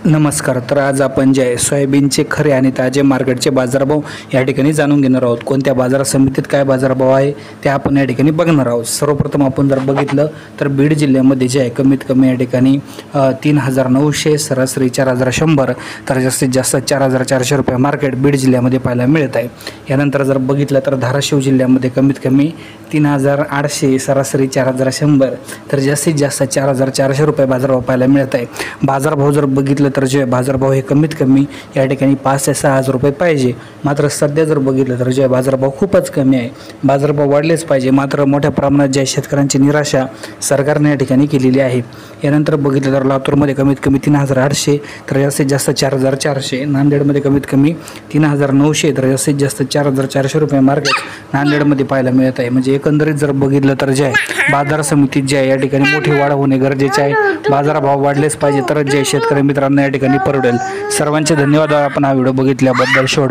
नमस्कार. तर आज आपण जे आहे सोयाबीनचे खरे आणि ताजे मार्केटचे बाजारभाव या ठिकाणी जाणून घेणार आहोत. कोणत्या बाजार समितीत काय बाजारभाव आहे ते आपण या ठिकाणी बघणार आहोत. सर्वप्रथम आपण जर बघितलं तर बीड जिल्ह्यामध्ये जे आहे कमीत कमी या ठिकाणी 3,900, सरासरी 4,100, तर जास्तीत जास्त 4,400 रुपये मार्केट बीड जिल्ह्यामध्ये पाहायला मिळत आहे. यानंतर जर बघितलं तर धाराशिव जिल्ह्यामध्ये कमीत कमी 3,800, सरासरी 4,100, तर जास्तीत जास्त 4,400 रुपये बाजारभाव पाहायला मिळत आहे. बाजारभाव जर बघितलं तर जे बाजारभाव हे कमीत कमी या ठिकाणी 5,000 ते 6,000 रुपये पाहिजे. मात्र सध्या जर बघितलं तर जे बाजारभाव खूपच कमी आहे. बाजारभाव वाढलेच पाहिजे. मात्र मोठ्या प्रमाणात ज्या शेतकऱ्यांची निराशा सरकारने या ठिकाणी केलेली आहे. यानंतर बघितलं तर लातूरमध्ये कमीत कमी 3,800, तर जास्तीत जास्त 4,400. नांदेडमध्ये कमीत कमी 3,900, तर जास्तीत जास्त 4,400 रुपये मार्केट नांदेडमध्ये पाहायला मिळत आहे. म्हणजे एकंदरीत जर बघितलं तर जे आहे बाजार समितीत जे आहे या ठिकाणी मोठी वाढ होणे गरजेचे आहे. बाजारभाव वाढलेच पाहिजे तरच जे शेतकरी मित्रांना या ठिकाणी परवडेल. सर्वांचे धन्यवाद आपण हा व्हिडिओ बघितल्याबद्दल.